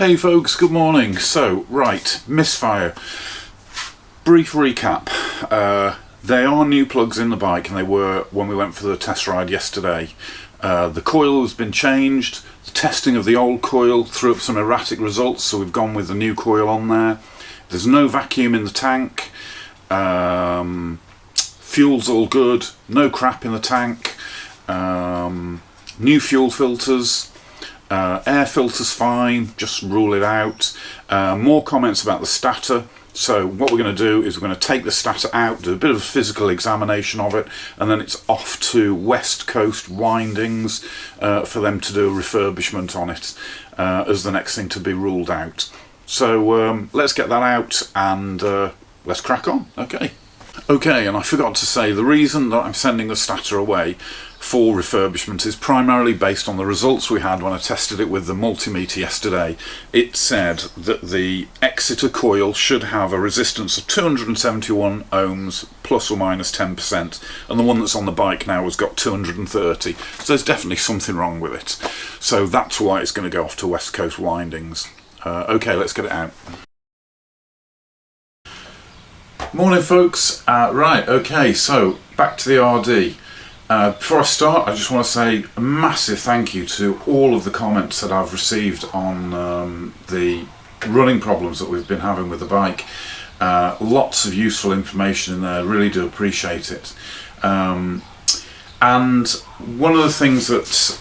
Hey folks, good morning. So, right, misfire. Brief recap. They are new plugs in the bike, and they were when we went for the test ride yesterday. The coil has been changed. The testing of the old coil threw up some erratic results, so we've gone with the new coil on there. There's no vacuum in the tank. Fuel's all good. No crap in the tank. New fuel filters. Air filter's fine, just rule it out. More comments about the stator. So what we're going to do is we're going to take the stator out, do a bit of a physical examination of it, and then it's off to West Coast Windings for them to do a refurbishment on it as the next thing to be ruled out. So let's get that out and let's crack on. Okay, and I forgot to say, the reason that I'm sending the stator away for refurbishment is primarily based on the results we had when I tested it with the multimeter yesterday. It said that the Exeter coil should have a resistance of 271 ohms plus or minus 10%, and the one that's on the bike now has got 230, so there's definitely something wrong with it. So that's why it's going to go off to West Coast Windings. Okay, let's get it out. Morning folks, right, okay, so back to the RD. Before I start, I just want to say a massive thank you to all of the comments that I've received on the running problems that we've been having with the bike. Lots of useful information in there, really do appreciate it. And one of the things that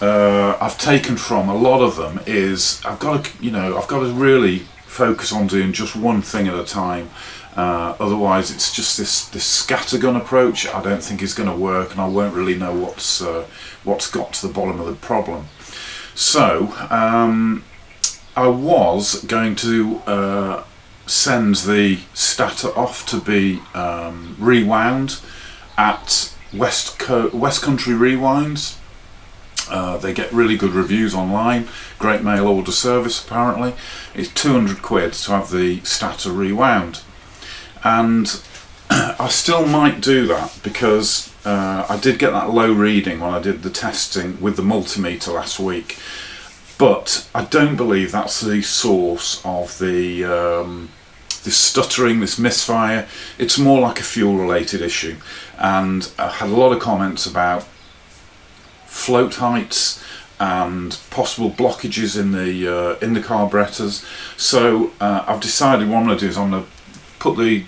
I've taken from a lot of them is I've got to really focus on doing just one thing at a time. Otherwise it's just this scattergun approach I don't think is going to work, and I won't really know what's got to the bottom of the problem. So I was going to send the stator off to be rewound at West Country Rewinds. They get really good reviews online, great mail order service apparently. It's 200 quid to have the stator rewound. And I still might do that because I did get that low reading when I did the testing with the multimeter last week, but I don't believe that's the source of the this stuttering, this misfire. It's more like a fuel related issue, and I had a lot of comments about float heights and possible blockages in the carburetors. So I've decided what I'm going to do is I'm going to put the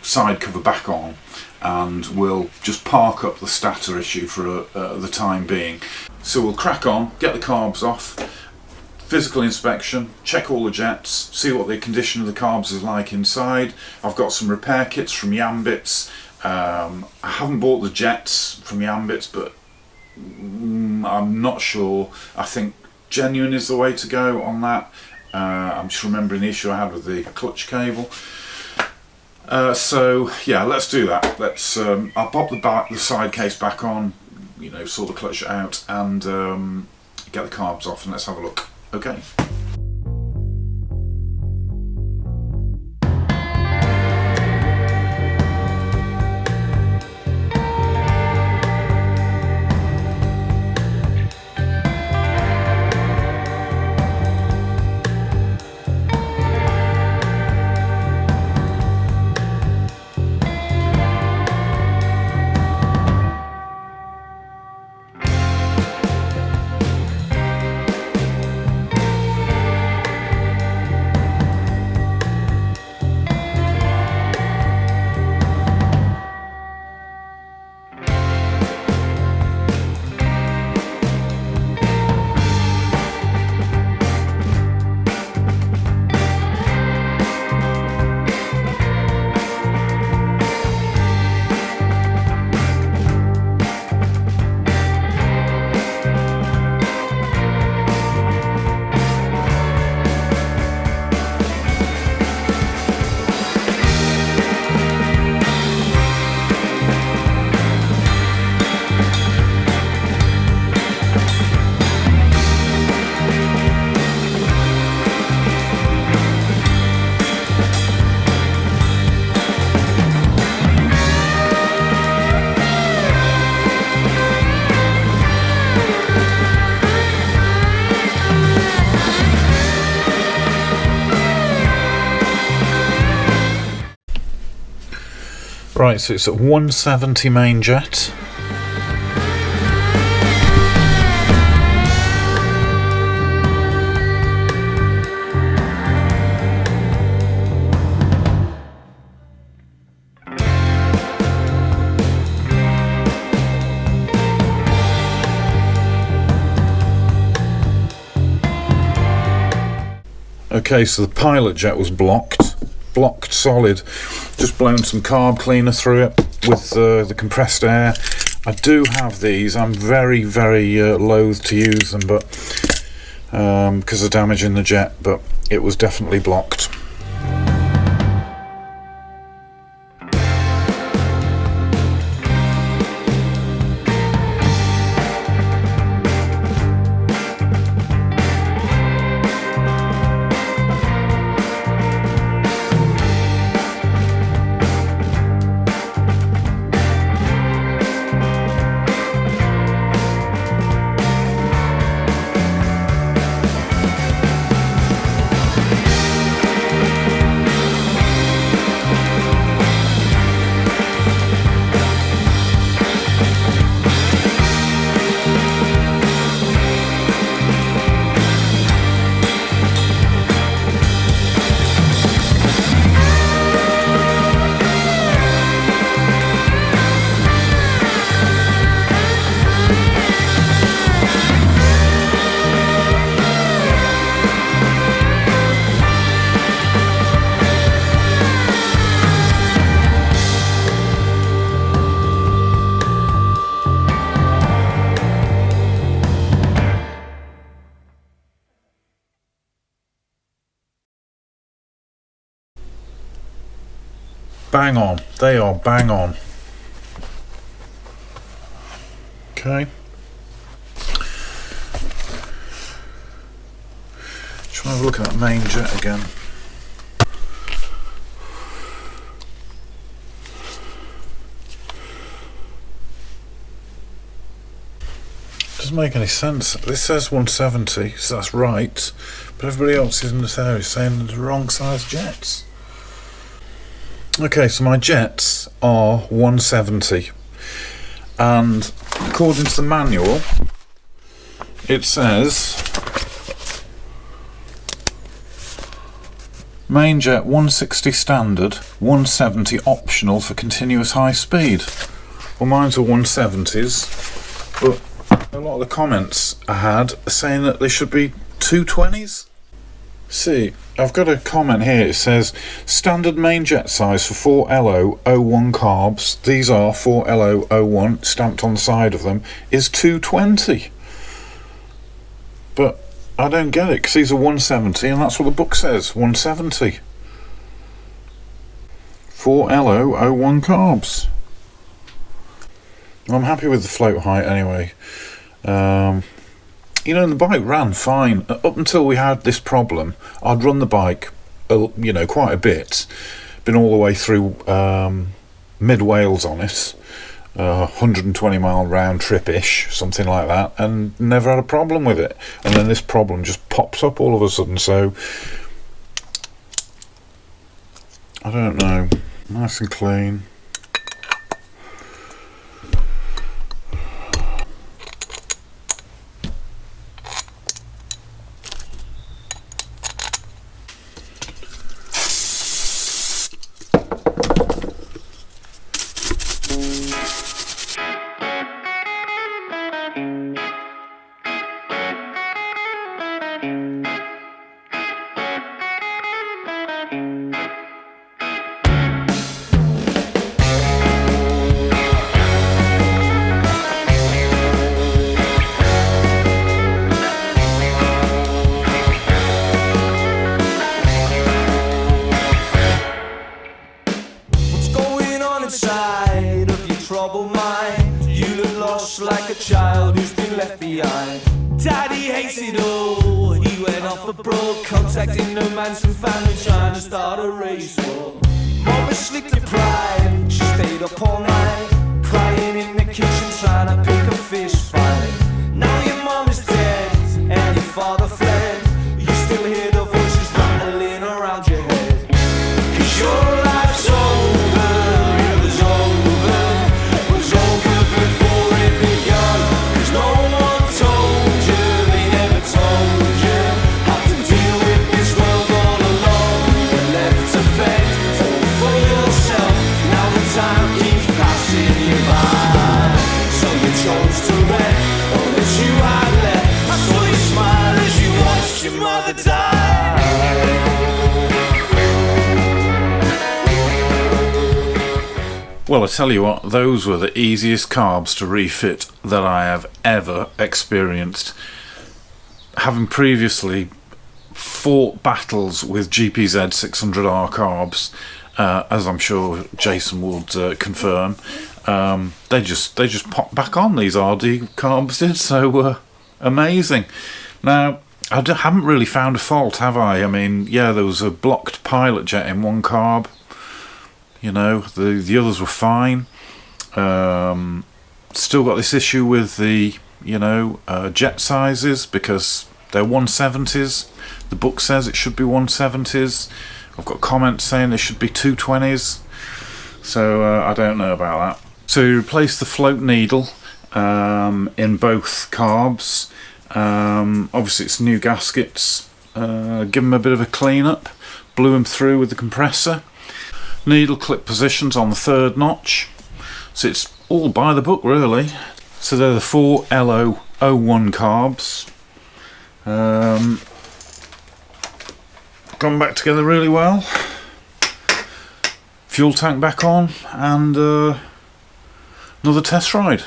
side cover back on, and we'll just park up the stator issue for the time being. So we'll crack on, get the carbs off, physical inspection, check all the jets, see what the condition of the carbs is like inside. I've got some repair kits from Yambits. I haven't bought the jets from Yambits, but I'm not sure. I think genuine is the way to go on that. I'm just remembering the issue I had with the clutch cable. So yeah, let's do that. Let's I'll pop the side case back on, sort the clutch out, and get the carbs off, and let's have a look. Okay. Right, so it's at 170 main jet. Okay, so the pilot jet was blocked solid. Just blown some carb cleaner through it with the compressed air. I do have these. I'm very, very loath to use them, but because of damage in the jet, but it was definitely blocked. Bang on. They are bang on. Okay. Just want to have a look at that main jet again. Doesn't make any sense. This says 170, so that's right, but everybody else in this area is saying they're the wrong size jets. Okay, so my jets are 170, and according to the manual it says main jet 160 standard, 170 optional for continuous high speed. Well, mine's are 170s, but a lot of the comments I had are saying that they should be 220s. See, I've got a comment here. It says standard main jet size for 4LO01 carbs, these are 4LO01 stamped on the side of them, is 220. But I don't get it, because these are 170 and that's what the book says, 170. 4LO01 carbs. I'm happy with the float height anyway. You know, the bike ran fine up until we had this problem. I'd run the bike, you know, quite a bit. Been all the way through mid Wales on it, 120 mile round trip-ish, something like that, and never had a problem with it. And then this problem just pops up all of a sudden. So I don't know. Nice and clean. Like a child who's been left behind. Daddy hates it all. He went off abroad, contacting no man's and family, trying to start a race war. Mom was sleep deprived. She stayed up all night, crying in the kitchen, trying to pick a fish fight. Now your mom is dead and your father fled. You still hear the voices rattling around your head. 'Cause your life's over, it was all Well, I tell you what, those were the easiest carbs to refit that I have ever experienced. Having previously fought battles with GPZ 600R carbs, as I'm sure Jason would confirm, they just popped back on, these RD carbs did, so amazing. Now, I haven't really found a fault, have I? I mean, yeah, there was a blocked pilot jet in one carb. You know, the others were fine. Still got this issue with the, jet sizes, because they're 170s. The book says it should be 170s. I've got comments saying they should be 220s. So I don't know about that. So you replace the float needle in both carbs. Obviously it's new gaskets. Give them a bit of a clean up. Blew them through with the compressor. Needle clip positions on the third notch. So it's all by the book really. So they're the 4 LO01 carbs. Gone back together really well. Fuel tank back on, and another test ride.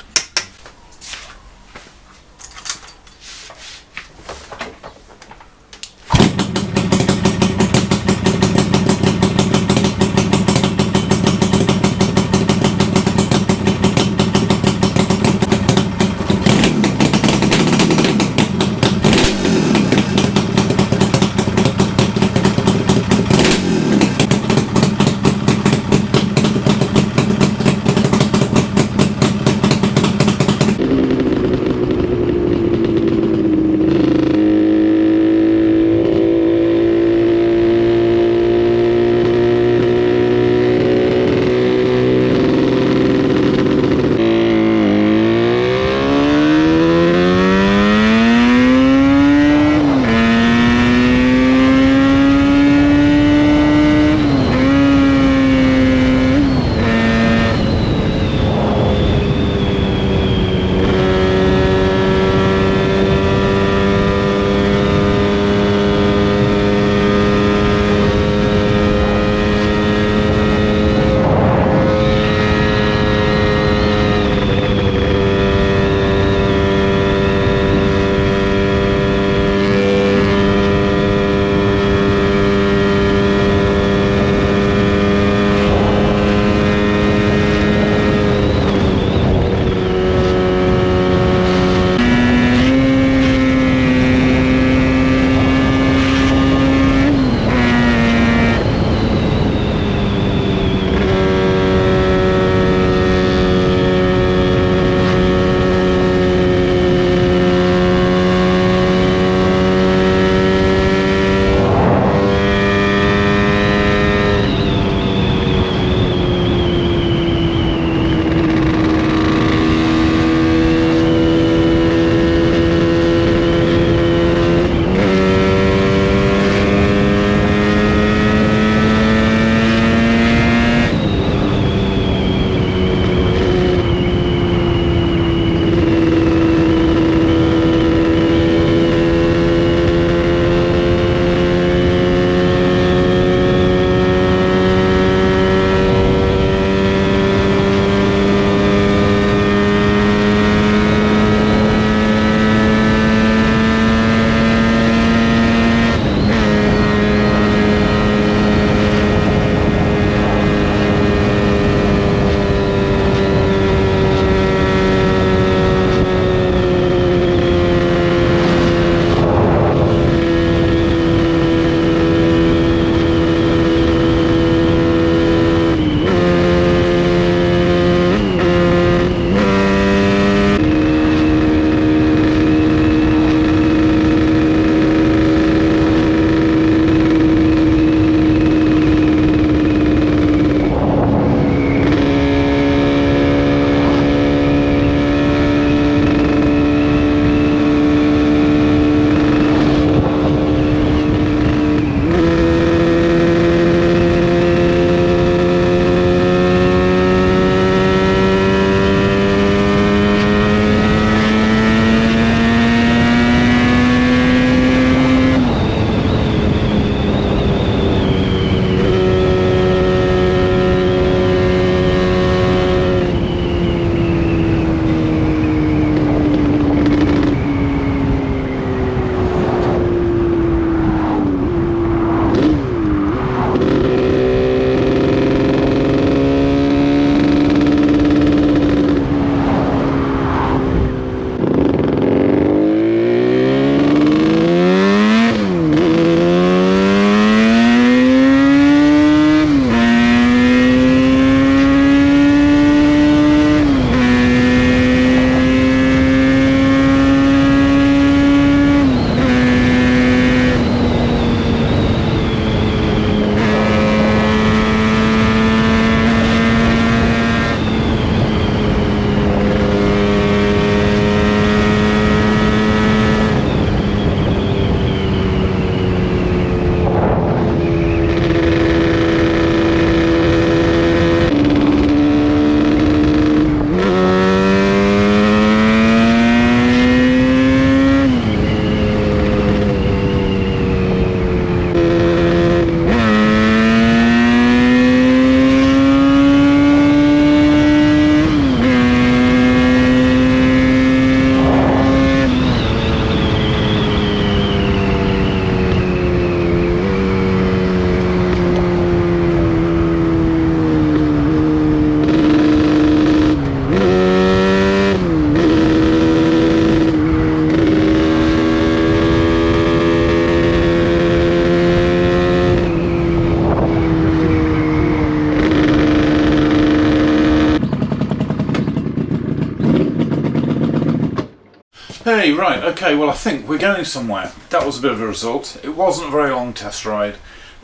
Hey, right, okay, well I think we're going somewhere. That was a bit of a result. It wasn't a very long test ride,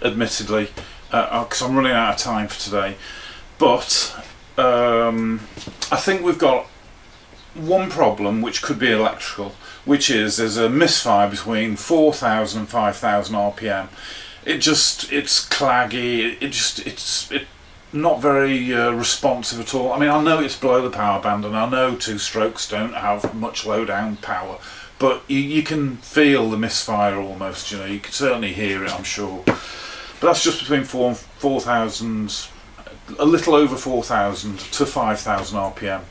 admittedly, because I'm running out of time for today. But I think we've got one problem which could be electrical, which is there's a misfire between 4,000 and 5,000 RPM. It's claggy, it's not very responsive at all. I mean, I know it's below the power band, and I know two-strokes don't have much low-down power, but you can feel the misfire almost, you know, you can certainly hear it, I'm sure. But that's just between 4,000, a little over 4,000 to 5,000 RPM.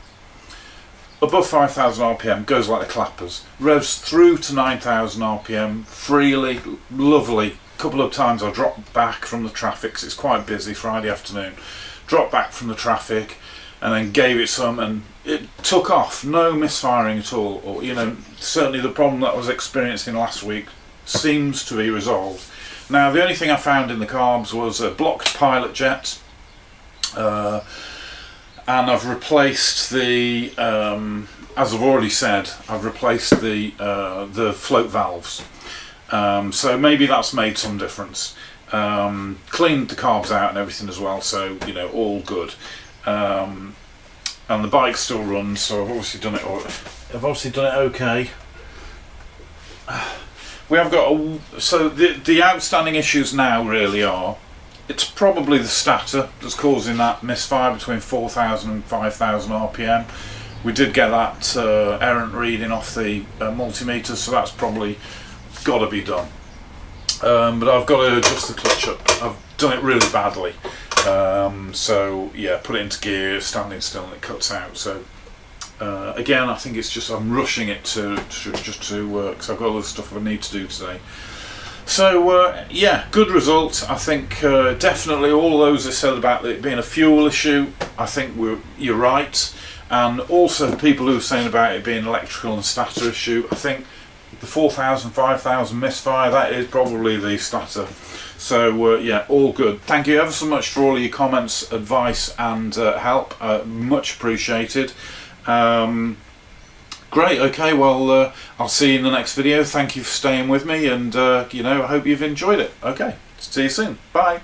Above 5,000 RPM goes like the clappers, revs through to 9,000 RPM freely, lovely. A couple of times I dropped back from the traffic, 'cause it's quite busy Friday afternoon, dropped back from the traffic and then gave it some, and it took off, no misfiring at all. Or, you know, certainly the problem that I was experiencing last week seems to be resolved. Now the only thing I found in the carbs was a blocked pilot jet, and I've replaced the as I've already said, I've replaced the float valves. So maybe that's made some difference. Cleaned the carbs out and everything as well, so you know, all good. And the bike still runs, so I've obviously done it okay. We have got so the outstanding issues now really are, it's probably the stator that's causing that misfire between 4,000 and 5,000 RPM. We did get that errant reading off the multimeter, so that's probably got to be done. But I've got to adjust the clutch up. I've done it really badly. So yeah, put it into gear, standing still, and it cuts out. So again, I think it's just I'm rushing it because I've got other stuff I need to do today. So yeah, good result. I think definitely all those that said about it being a fuel issue, I think you're right. And also people who are saying about it being electrical and stator issue, I think the 4,000, 5,000 misfire, that is probably the stator. So yeah, all good. Thank you ever so much for all your comments, advice and help, much appreciated. Great, okay, well I'll see you in the next video. Thank you for staying with me, and you know, I hope you've enjoyed it. Okay, see you soon, bye.